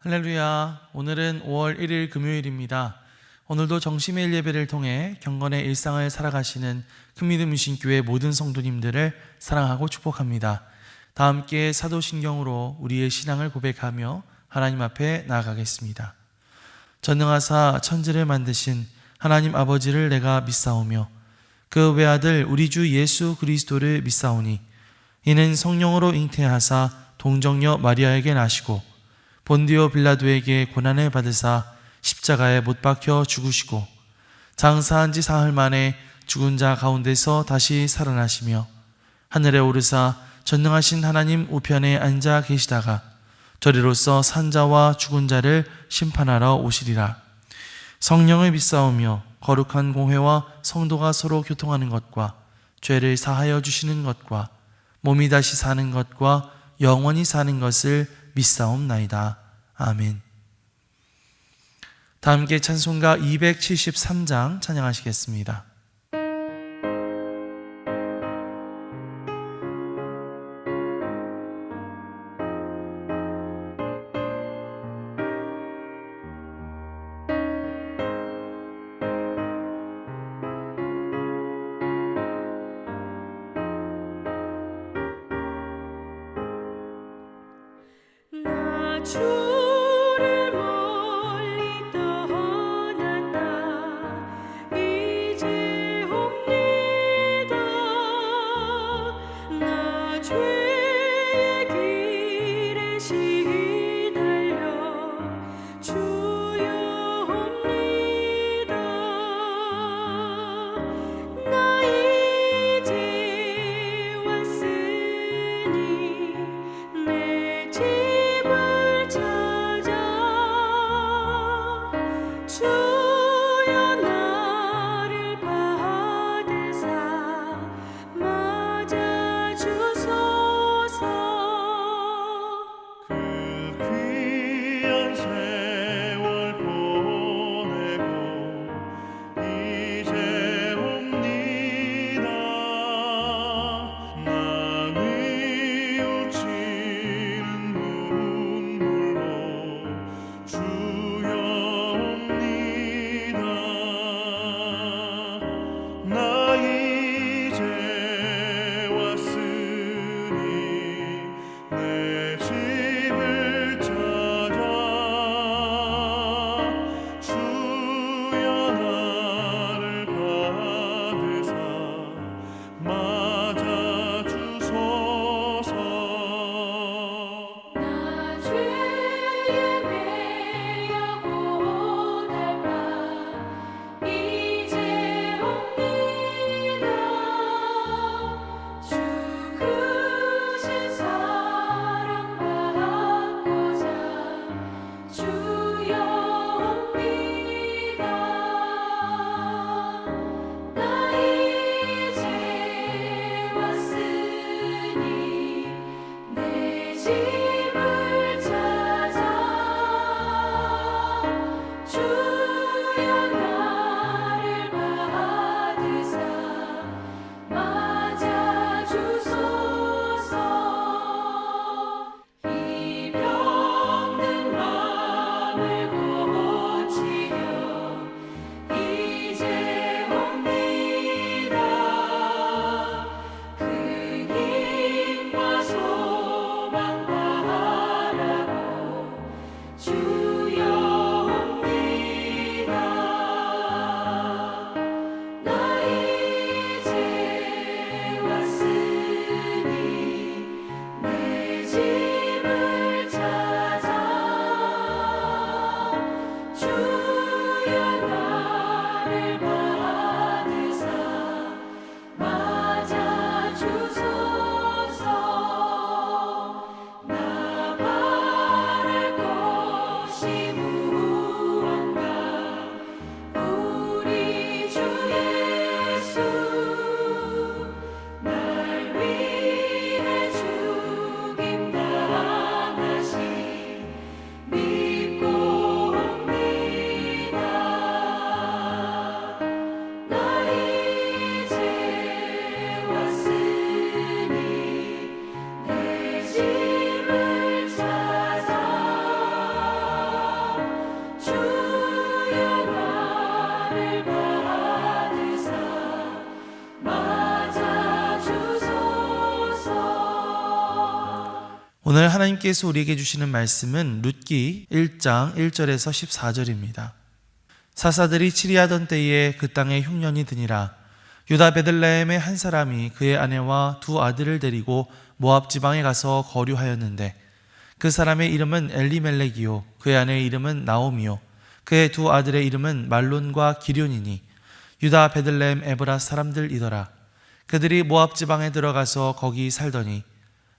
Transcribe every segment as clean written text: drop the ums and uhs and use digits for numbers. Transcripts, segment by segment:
할렐루야. 오늘은 5월 1일 금요일입니다. 오늘도 정심의 예배를 통해 경건의 일상을 살아가시는 큰믿음이신 교회 모든 성도님들을 사랑하고 축복합니다. 다 함께 사도신경으로 우리의 신앙을 고백하며 하나님 앞에 나아가겠습니다. 전능하사 천지를 만드신 하나님 아버지를 내가 믿사오며 그 외아들 우리 주 예수 그리스도를 믿사오니 이는 성령으로 잉태하사 동정녀 마리아에게 나시고 본디오 빌라도에게 고난을 받으사 십자가에 못 박혀 죽으시고 장사한 지 사흘 만에 죽은 자 가운데서 다시 살아나시며 하늘에 오르사 전능하신 하나님 우편에 앉아 계시다가 저리로서 산 자와 죽은 자를 심판하러 오시리라. 성령을 믿사오며 거룩한 공회와 성도가 서로 교통하는 것과 죄를 사하여 주시는 것과 몸이 다시 사는 것과 영원히 사는 것을 믿사옵나이다. 아멘. 다 함께 찬송가 273장 찬양하시겠습니다. 주를 멀리 떠났다 이제 옵니다. 나 죄의 길에 시달려 주여 옵니다. 나 이제 왔으니 내 집을 찾아 주여 나를 받으사 맞아 주소서. 오늘 하나님께서 우리에게 주시는 말씀은 룻기 1장 1절에서 14절입니다. 사사들이 치리하던 때에 그 땅에 흉년이 드니라. 유다 베들레헴의 한 사람이 그의 아내와 두 아들을 데리고 모압 지방에 가서 거류하였는데 그 사람의 이름은 엘리멜렉이요 그의 아내의 이름은 나오미요 그의 두 아들의 이름은 말론과 기럐이니 유다 베들레헴 에브라 사람들이더라. 그들이 모압 지방에 들어가서 거기 살더니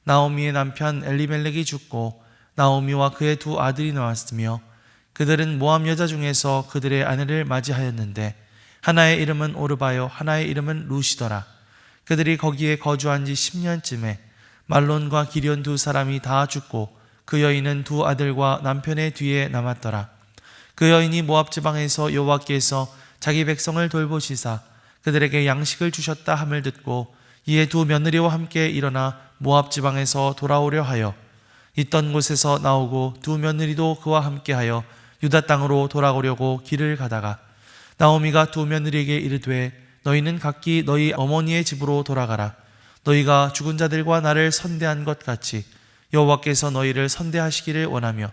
나오미의 남편 엘리멜렉이 죽고 나오미와 그의 두 아들이 나왔으며 그들은 모압 여자 중에서 그들의 아내를 맞이하였는데 하나의 이름은 오르바요 하나의 이름은 루시더라. 그들이 거기에 거주한 지 10년쯤에 말론과 기럐 두 사람이 다 죽고 그 여인은 두 아들과 남편의 뒤에 남았더라. 그 여인이 모압 지방에서 여호와께서 자기 백성을 돌보시사 그들에게 양식을 주셨다 함을 듣고 이에 두 며느리와 함께 일어나 모압 지방에서 돌아오려 하여 있던 곳에서 나오고 두 며느리도 그와 함께하여 유다 땅으로 돌아오려고 길을 가다가 나오미가 두 며느리에게 이르되 너희는 각기 너희 어머니의 집으로 돌아가라. 너희가 죽은 자들과 나를 선대한 것 같이 여호와께서 너희를 선대하시기를 원하며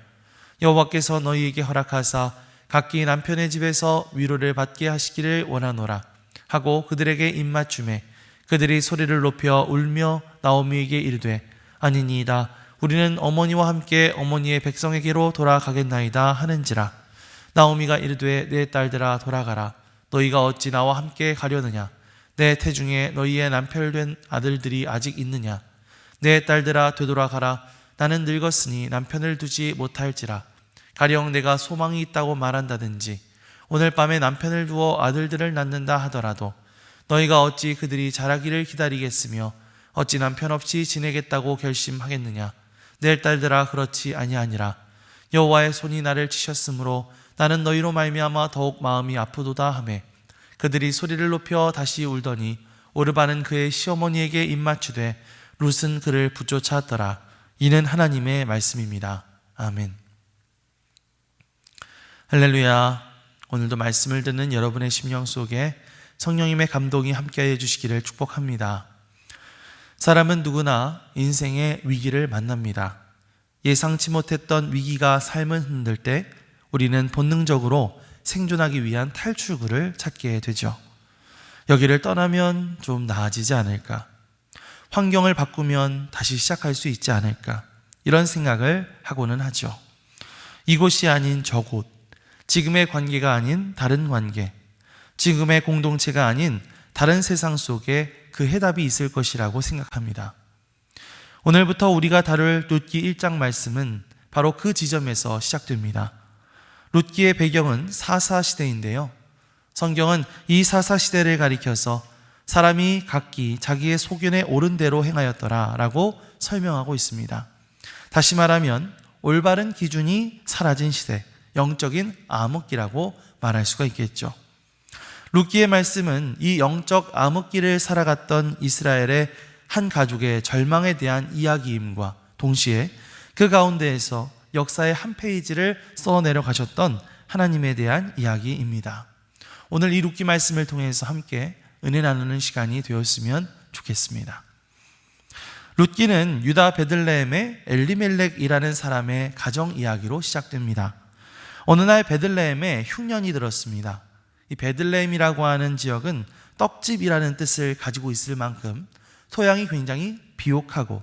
여호와께서 너희에게 허락하사 각기 남편의 집에서 위로를 받게 하시기를 원하노라 하고 그들에게 입맞춤에 그들이 소리를 높여 울며 나오미에게 이르되 아니니이다 우리는 어머니와 함께 어머니의 백성에게로 돌아가겠나이다 하는지라. 나오미가 이르되 내 딸들아 돌아가라. 너희가 어찌 나와 함께 가려느냐. 내 태중에 너희의 남편 된 아들들이 아직 있느냐. 내 딸들아 되돌아가라. 나는 늙었으니 남편을 두지 못할지라. 가령 내가 소망이 있다고 말한다든지 오늘 밤에 남편을 두어 아들들을 낳는다 하더라도 너희가 어찌 그들이 자라기를 기다리겠으며 어찌 남편 없이 지내겠다고 결심하겠느냐. 내 딸들아 그렇지 아니하니라. 여호와의 손이 나를 치셨으므로 나는 너희로 말미암아 더욱 마음이 아프도다 하매 그들이 소리를 높여 다시 울더니 오르바는 그의 시어머니에게 입맞추되 룻은 그를 붙쫓았더라. 이는 하나님의 말씀입니다. 아멘. 할렐루야. 오늘도 말씀을 듣는 여러분의 심령 속에 성령님의 감동이 함께해 주시기를 축복합니다. 사람은 누구나 인생의 위기를 만납니다. 예상치 못했던 위기가 삶을 흔들 때 우리는 본능적으로 생존하기 위한 탈출구를 찾게 되죠. 여기를 떠나면 좀 나아지지 않을까? 환경을 바꾸면 다시 시작할 수 있지 않을까? 이런 생각을 하고는 하죠. 이곳이 아닌 저곳, 지금의 관계가 아닌 다른 관계, 지금의 공동체가 아닌 다른 세상 속에 그 해답이 있을 것이라고 생각합니다. 오늘부터 우리가 다룰 룻기 1장 말씀은 바로 그 지점에서 시작됩니다. 룻기의 배경은 사사시대인데요. 성경은 이 사사시대를 가리켜서 사람이 각기 자기의 소견에 옳은 대로 행하였더라 라고 설명하고 있습니다. 다시 말하면 올바른 기준이 사라진 시대, 영적인 암흑기라고 말할 수가 있겠죠. 룻기의 말씀은 이 영적 암흑기를 살아갔던 이스라엘의 한 가족의 절망에 대한 이야기임과 동시에 그 가운데에서 역사의 한 페이지를 써내려 가셨던 하나님에 대한 이야기입니다. 오늘 이 룻기 말씀을 통해서 함께 은혜 나누는 시간이 되었으면 좋겠습니다. 룻기는 유다 베들레헴의 엘리멜렉이라는 사람의 가정 이야기로 시작됩니다. 어느 날 베들레헴에 흉년이 들었습니다. 이 베들레헴이라고 하는 지역은 떡집이라는 뜻을 가지고 있을 만큼 토양이 굉장히 비옥하고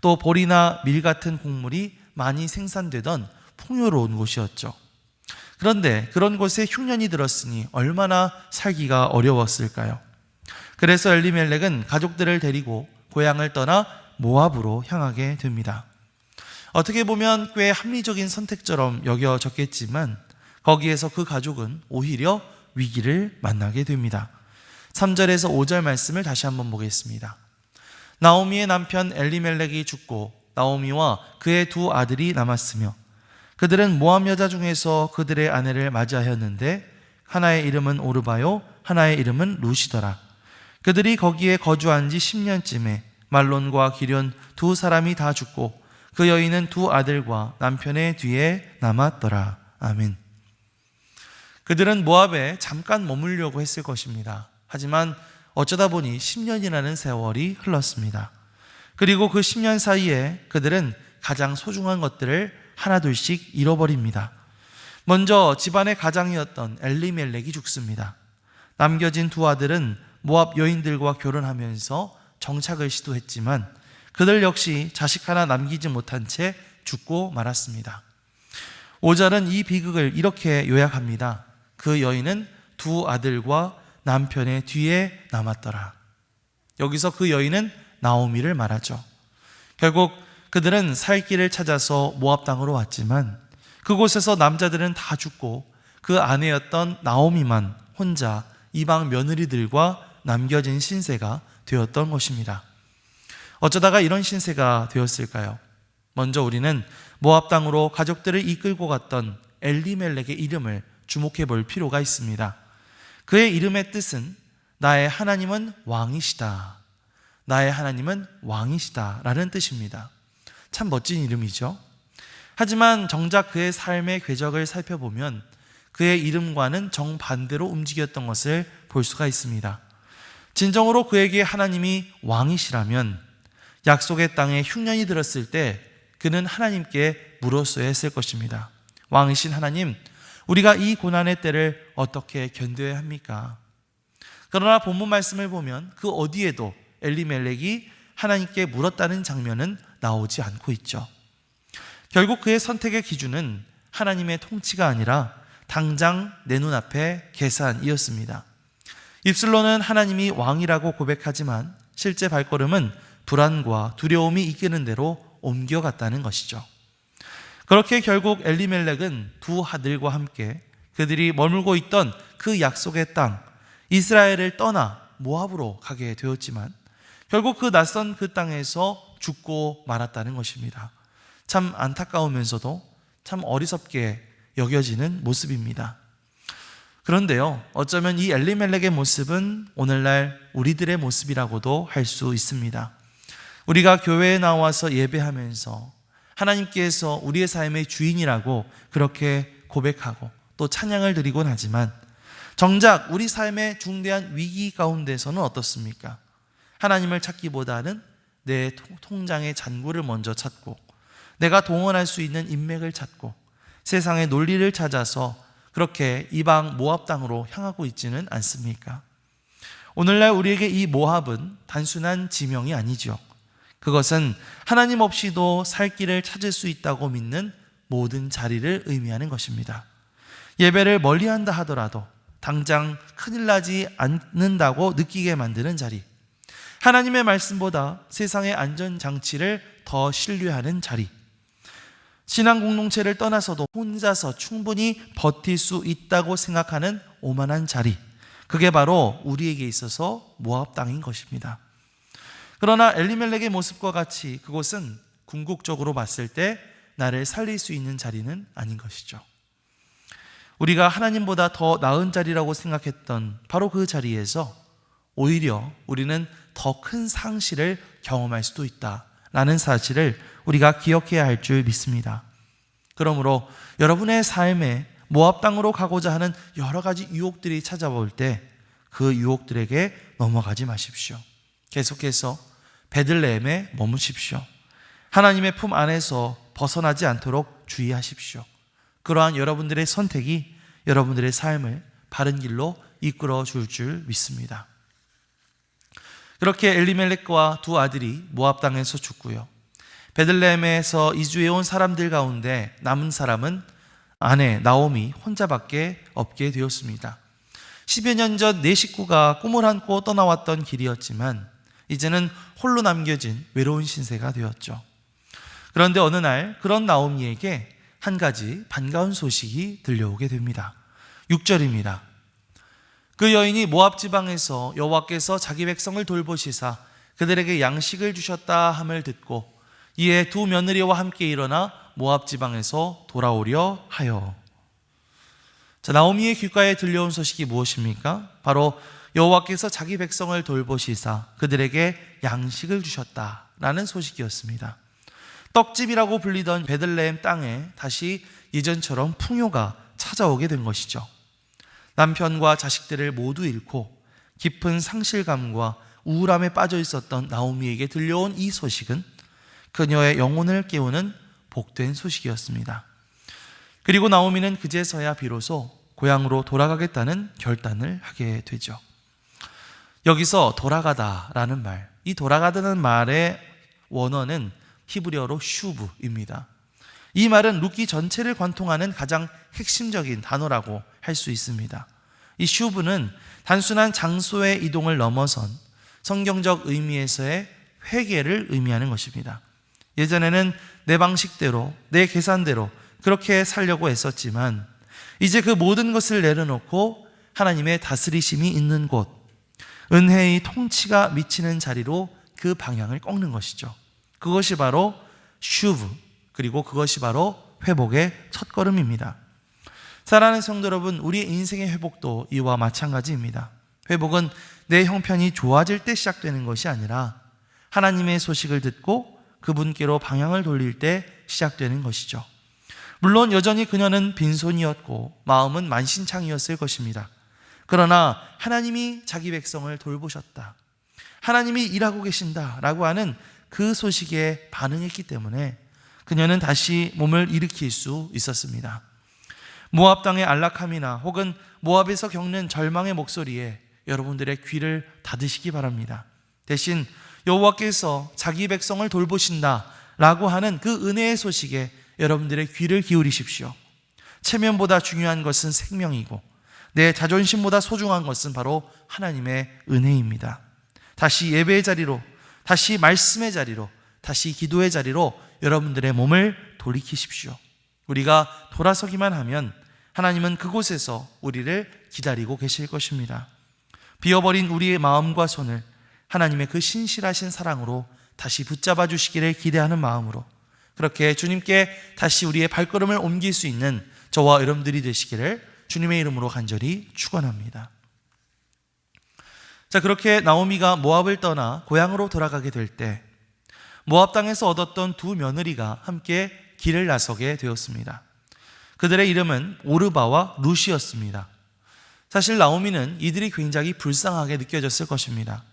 또 보리나 밀 같은 곡물이 많이 생산되던 풍요로운 곳이었죠. 그런데 그런 곳에 흉년이 들었으니 얼마나 살기가 어려웠을까요? 그래서 엘리멜렉은 가족들을 데리고 고향을 떠나 모압으로 향하게 됩니다. 어떻게 보면 꽤 합리적인 선택처럼 여겨졌겠지만 거기에서 그 가족은 오히려 위기를 만나게 됩니다. 3절에서 5절 말씀을 다시 한번 보겠습니다. 나오미의 남편 엘리멜렉이 죽고 나오미와 그의 두 아들이 남았으며 그들은 모압 여자 중에서 그들의 아내를 맞이하였는데 하나의 이름은 오르바요 하나의 이름은 루시더라. 그들이 거기에 거주한 지 10년쯤에 말론과 기럐 두 사람이 다 죽고 그 여인은 두 아들과 남편의 뒤에 남았더라. 아멘. 그들은 모압에 잠깐 머물려고 했을 것입니다. 하지만 어쩌다 보니 10년이라는 세월이 흘렀습니다. 그리고 그 10년 사이에 그들은 가장 소중한 것들을 하나둘씩 잃어버립니다. 먼저 집안의 가장이었던 엘리멜렉이 죽습니다. 남겨진 두 아들은 모압 여인들과 결혼하면서 정착을 시도했지만 그들 역시 자식 하나 남기지 못한 채 죽고 말았습니다. 5절은 이 비극을 이렇게 요약합니다. 그 여인은 두 아들과 남편의 뒤에 남았더라. 여기서 그 여인은 나오미를 말하죠. 결국 그들은 살 길을 찾아서 모압 땅으로 왔지만 그곳에서 남자들은 다 죽고 그 아내였던 나오미만 혼자 이방 며느리들과 남겨진 신세가 되었던 것입니다. 어쩌다가 이런 신세가 되었을까요? 먼저 우리는 모압 땅으로 가족들을 이끌고 갔던 엘리멜렉의 이름을 주목해 볼 필요가 있습니다. 그의 이름의 뜻은 나의 하나님은 왕이시다. 나의 하나님은 왕이시다 라는 뜻입니다. 참 멋진 이름이죠. 하지만 정작 그의 삶의 궤적을 살펴보면 그의 이름과는 정반대로 움직였던 것을 볼 수가 있습니다. 진정으로 그에게 하나님이 왕이시라면 약속의 땅에 흉년이 들었을 때 그는 하나님께 물었어야 했을 것입니다. 왕이신 하나님, 우리가 이 고난의 때를 어떻게 견뎌야 합니까? 그러나 본문 말씀을 보면 그 어디에도 엘리멜렉이 하나님께 물었다는 장면은 나오지 않고 있죠. 결국 그의 선택의 기준은 하나님의 통치가 아니라 당장 내 눈앞의 계산이었습니다. 입술로는 하나님이 왕이라고 고백하지만 실제 발걸음은 불안과 두려움이 이끄는 대로 옮겨갔다는 것이죠. 그렇게 결국 엘리멜렉은 두 아들과 함께 그들이 머물고 있던 그 약속의 땅 이스라엘을 떠나 모압으로 가게 되었지만 결국 그 낯선 그 땅에서 죽고 말았다는 것입니다. 참 안타까우면서도 참 어리석게 여겨지는 모습입니다. 그런데요, 어쩌면 이 엘리멜렉의 모습은 오늘날 우리들의 모습이라고도 할 수 있습니다. 우리가 교회에 나와서 예배하면서 하나님께서 우리의 삶의 주인이라고 그렇게 고백하고 또 찬양을 드리곤 하지만 정작 우리 삶의 중대한 위기 가운데서는 어떻습니까? 하나님을 찾기보다는 내 통장의 잔고를 먼저 찾고 내가 동원할 수 있는 인맥을 찾고 세상의 논리를 찾아서 그렇게 이방 모압 땅으로 향하고 있지는 않습니까? 오늘날 우리에게 이 모압은 단순한 지명이 아니죠. 그것은 하나님 없이도 살 길을 찾을 수 있다고 믿는 모든 자리를 의미하는 것입니다. 예배를 멀리한다 하더라도 당장 큰일 나지 않는다고 느끼게 만드는 자리, 하나님의 말씀보다 세상의 안전장치를 더 신뢰하는 자리, 신앙 공동체를 떠나서도 혼자서 충분히 버틸 수 있다고 생각하는 오만한 자리, 그게 바로 우리에게 있어서 모압 땅인 것입니다. 그러나 엘리멜렉의 모습과 같이 그곳은 궁극적으로 봤을 때 나를 살릴 수 있는 자리는 아닌 것이죠. 우리가 하나님보다 더 나은 자리라고 생각했던 바로 그 자리에서 오히려 우리는 더 큰 상실을 경험할 수도 있다라는 사실을 우리가 기억해야 할 줄 믿습니다. 그러므로 여러분의 삶에 모압 땅으로 가고자 하는 여러 가지 유혹들이 찾아올 때 그 유혹들에게 넘어가지 마십시오. 계속해서 베들레헴에 머무십시오. 하나님의 품 안에서 벗어나지 않도록 주의하십시오. 그러한 여러분들의 선택이 여러분들의 삶을 바른 길로 이끌어 줄 믿습니다. 그렇게 엘리멜렉과 두 아들이 모압 땅에서 죽고요. 베들레헴에서 이주해온 사람들 가운데 남은 사람은 아내 나오미 혼자밖에 없게 되었습니다. 10여 년 전 네 식구가 꿈을 안고 떠나왔던 길이었지만 이제는 홀로 남겨진 외로운 신세가 되었죠. 그런데 어느 날 그런 나오미에게 한 가지 반가운 소식이 들려오게 됩니다. 6절입니다. 그 여인이 모압 지방에서 여호와께서 자기 백성을 돌보시사 그들에게 양식을 주셨다 함을 듣고 이에 두 며느리와 함께 일어나 모압 지방에서 돌아오려 하여. 자, 나오미의 귓가에 들려온 소식이 무엇입니까? 바로 여호와께서 자기 백성을 돌보시사 그들에게 양식을 주셨다라는 소식이었습니다. 떡집이라고 불리던 베들레헴 땅에 다시 예전처럼 풍요가 찾아오게 된 것이죠. 남편과 자식들을 모두 잃고 깊은 상실감과 우울함에 빠져 있었던 나오미에게 들려온 이 소식은 그녀의 영혼을 깨우는 복된 소식이었습니다. 그리고 나오미는 그제서야 비로소 고향으로 돌아가겠다는 결단을 하게 되죠. 여기서 돌아가다라는 말, 이 돌아가다는 말의 원어는 히브리어로 슈브입니다. 이 말은 룻기 전체를 관통하는 가장 핵심적인 단어라고 할 수 있습니다. 이 슈브는 단순한 장소의 이동을 넘어선 성경적 의미에서의 회개를 의미하는 것입니다. 예전에는 내 방식대로, 내 계산대로 그렇게 살려고 애썼지만 이제 그 모든 것을 내려놓고 하나님의 다스리심이 있는 곳, 은혜의 통치가 미치는 자리로 그 방향을 꺾는 것이죠. 그것이 바로 슈브, 그리고 그것이 바로 회복의 첫걸음입니다. 사랑하는 성도 여러분, 우리의 인생의 회복도 이와 마찬가지입니다. 회복은 내 형편이 좋아질 때 시작되는 것이 아니라 하나님의 소식을 듣고 그분께로 방향을 돌릴 때 시작되는 것이죠. 물론 여전히 그녀는 빈손이었고 마음은 만신창이었을 것입니다. 그러나 하나님이 자기 백성을 돌보셨다, 하나님이 일하고 계신다라고 하는 그 소식에 반응했기 때문에 그녀는 다시 몸을 일으킬 수 있었습니다. 모압 땅의 안락함이나 혹은 모압에서 겪는 절망의 목소리에 여러분들의 귀를 닫으시기 바랍니다. 대신 여호와께서 자기 백성을 돌보신다라고 하는 그 은혜의 소식에 여러분들의 귀를 기울이십시오. 체면보다 중요한 것은 생명이고 내 자존심보다 소중한 것은 바로 하나님의 은혜입니다. 다시 예배의 자리로, 다시 말씀의 자리로, 다시 기도의 자리로 여러분들의 몸을 돌이키십시오. 우리가 돌아서기만 하면 하나님은 그곳에서 우리를 기다리고 계실 것입니다. 비어버린 우리의 마음과 손을 하나님의 그 신실하신 사랑으로 다시 붙잡아 주시기를 기대하는 마음으로 그렇게 주님께 다시 우리의 발걸음을 옮길 수 있는 저와 여러분들이 되시기를 주님의 이름으로 간절히 축원합니다. 자, 그렇게 나오미가 모압을 떠나 고향으로 돌아가게 될 때 모압 땅에서 얻었던 두 며느리가 함께 길을 나서게 되었습니다. 그들의 이름은 오르바와 룻이었습니다. 사실 나오미는 이들이 굉장히 불쌍하게 느껴졌을 것입니다.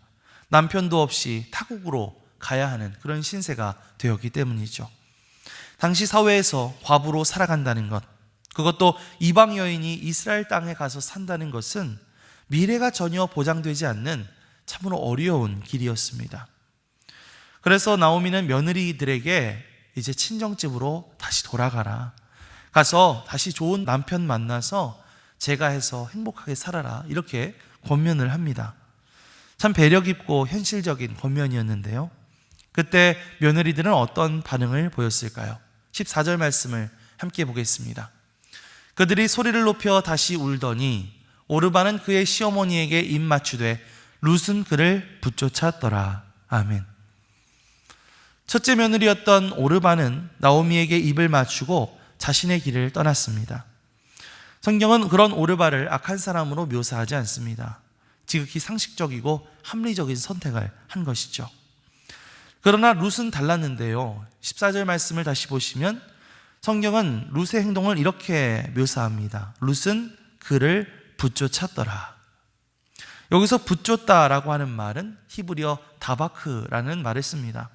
남편도 없이 타국으로 가야 하는 그런 신세가 되었기 때문이죠. 당시 사회에서 과부로 살아간다는 것, 그것도 이방 여인이 이스라엘 땅에 가서 산다는 것은 미래가 전혀 보장되지 않는 참으로 어려운 길이었습니다. 그래서 나오미는 며느리들에게 이제 친정집으로 다시 돌아가라, 가서 다시 좋은 남편 만나서 제가 해서 행복하게 살아라, 이렇게 권면을 합니다. 참 배려 깊고 현실적인 권면이었는데요. 그때 며느리들은 어떤 반응을 보였을까요? 14절 말씀을 함께 보겠습니다. 그들이 소리를 높여 다시 울더니 오르바는 그의 시어머니에게 입 맞추되 룻은 그를 붙쫓았더라. 아멘. 첫째 며느리였던 오르바는 나오미에게 입을 맞추고 자신의 길을 떠났습니다. 성경은 그런 오르바를 악한 사람으로 묘사하지 않습니다. 지극히 상식적이고 합리적인 선택을 한 것이죠. 그러나 룻은 달랐는데요. 14절 말씀을 다시 보시면 성경은 룻의 행동을 이렇게 묘사합니다. 룻은 그를 붙쫓았더라. 여기서 붙쫓다라고 하는 말은 히브리어 다바크라는 말을 씁니다.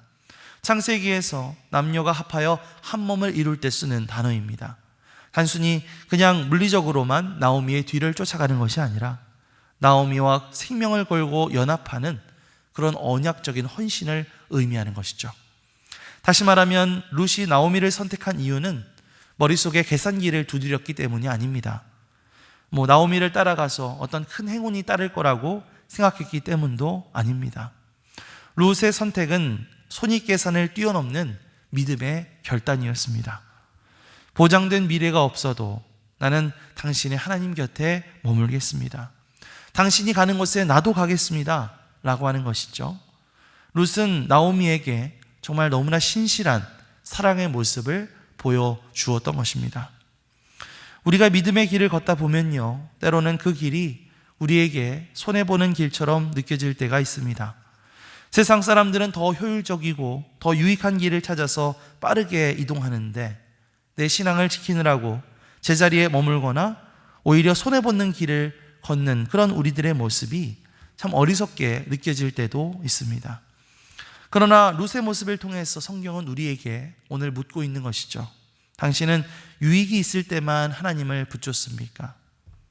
창세기에서 남녀가 합하여 한 몸을 이룰 때 쓰는 단어입니다. 단순히 그냥 물리적으로만 나오미의 뒤를 쫓아가는 것이 아니라 나오미와 생명을 걸고 연합하는 그런 언약적인 헌신을 의미하는 것이죠. 다시 말하면 룻이 나오미를 선택한 이유는 머릿속에 계산기를 두드렸기 때문이 아닙니다. 나오미를 따라가서 어떤 큰 행운이 따를 거라고 생각했기 때문도 아닙니다. 룻의 선택은 손익계산을 뛰어넘는 믿음의 결단이었습니다. 보장된 미래가 없어도 나는 당신의 하나님 곁에 머물겠습니다. 당신이 가는 곳에 나도 가겠습니다 라고 하는 것이죠. 룻은 나오미에게 정말 너무나 신실한 사랑의 모습을 보여주었던 것입니다. 우리가 믿음의 길을 걷다 보면요, 때로는 그 길이 우리에게 손해보는 길처럼 느껴질 때가 있습니다. 세상 사람들은 더 효율적이고 더 유익한 길을 찾아서 빠르게 이동하는데 내 신앙을 지키느라고 제자리에 머물거나 오히려 손해보는 길을 걷는 그런 우리들의 모습이 참 어리석게 느껴질 때도 있습니다. 그러나 룻의 모습을 통해서 성경은 우리에게 오늘 묻고 있는 것이죠. 당신은 유익이 있을 때만 하나님을 붙잡습니까?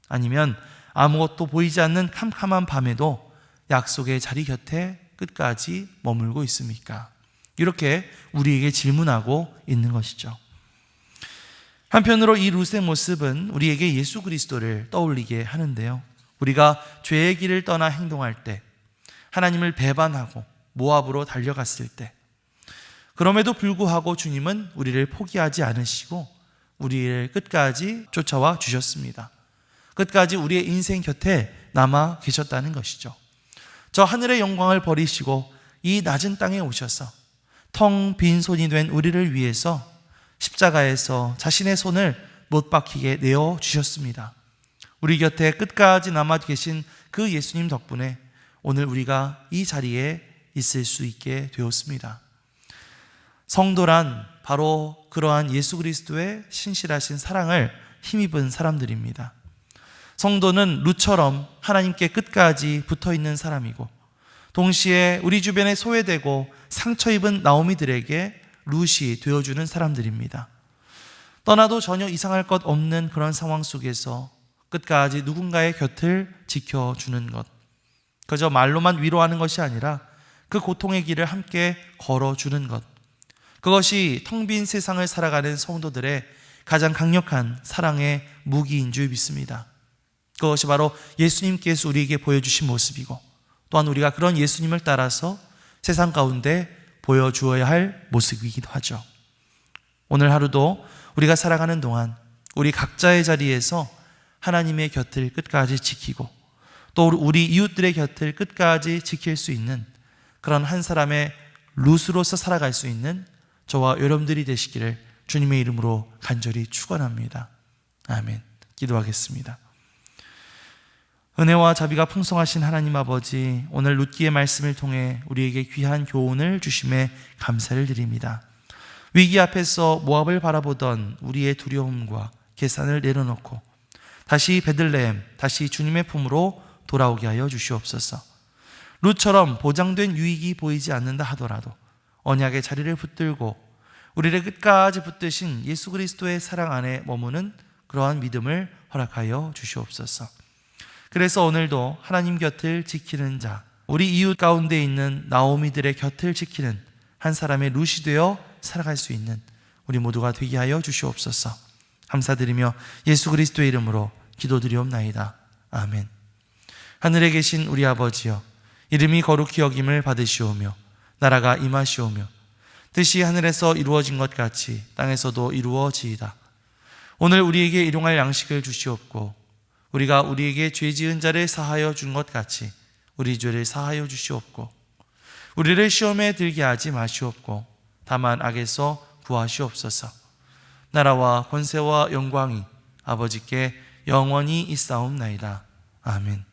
아니면 아무것도 보이지 않는 캄캄한 밤에도 약속의 자리 곁에 끝까지 머물고 있습니까? 이렇게 우리에게 질문하고 있는 것이죠. 한편으로 이 룻의 모습은 우리에게 예수 그리스도를 떠올리게 하는데요. 우리가 죄의 길을 떠나 행동할 때, 하나님을 배반하고 모압으로 달려갔을 때, 그럼에도 불구하고 주님은 우리를 포기하지 않으시고 우리를 끝까지 쫓아와 주셨습니다. 끝까지 우리의 인생 곁에 남아 계셨다는 것이죠. 저 하늘의 영광을 버리시고 이 낮은 땅에 오셔서 텅 빈 손이 된 우리를 위해서 십자가에서 자신의 손을 못 박히게 내어 주셨습니다. 우리 곁에 끝까지 남아 계신 그 예수님 덕분에 오늘 우리가 이 자리에 있을 수 있게 되었습니다. 성도란 바로 그러한 예수 그리스도의 신실하신 사랑을 힘입은 사람들입니다. 성도는 룻처럼 하나님께 끝까지 붙어있는 사람이고, 동시에 우리 주변에 소외되고 상처 입은 나오미들에게 룻이 되어주는 사람들입니다. 떠나도 전혀 이상할 것 없는 그런 상황 속에서 끝까지 누군가의 곁을 지켜주는 것, 그저 말로만 위로하는 것이 아니라 그 고통의 길을 함께 걸어주는 것, 그것이 텅 빈 세상을 살아가는 성도들의 가장 강력한 사랑의 무기인 줄 믿습니다. 그것이 바로 예수님께서 우리에게 보여주신 모습이고, 또한 우리가 그런 예수님을 따라서 세상 가운데 보여주어야 할 모습이기도 하죠. 오늘 하루도 우리가 살아가는 동안 우리 각자의 자리에서 하나님의 곁을 끝까지 지키고, 또 우리 이웃들의 곁을 끝까지 지킬 수 있는 그런 한 사람의 룻으로서 살아갈 수 있는 저와 여러분들이 되시기를 주님의 이름으로 간절히 축원합니다. 아멘. 기도하겠습니다. 은혜와 자비가 풍성하신 하나님 아버지, 오늘 룻기의 말씀을 통해 우리에게 귀한 교훈을 주심에 감사를 드립니다. 위기 앞에서 모압을 바라보던 우리의 두려움과 계산을 내려놓고 다시 베들레헴, 다시 주님의 품으로 돌아오게 하여 주시옵소서. 룻처럼 보장된 유익이 보이지 않는다 하더라도 언약의 자리를 붙들고 우리를 끝까지 붙드신 예수 그리스도의 사랑 안에 머무는 그러한 믿음을 허락하여 주시옵소서. 그래서 오늘도 하나님 곁을 지키는 자, 우리 이웃 가운데 있는 나오미들의 곁을 지키는 한 사람의 룻이 되어 살아갈 수 있는 우리 모두가 되게 하여 주시옵소서. 감사드리며 예수 그리스도의 이름으로 기도드리옵나이다. 아멘. 하늘에 계신 우리 아버지여, 이름이 거룩히 여김을 받으시오며 나라가 임하시오며 뜻이 하늘에서 이루어진 것 같이 땅에서도 이루어지이다. 오늘 우리에게 일용할 양식을 주시옵고 우리가 우리에게 죄 지은 자를 사하여 준 것 같이 우리 죄를 사하여 주시옵고 우리를 시험에 들게 하지 마시옵고 다만 악에서 구하시옵소서. 나라와 권세와 영광이 아버지께 영원히 있사옵나이다. 아멘.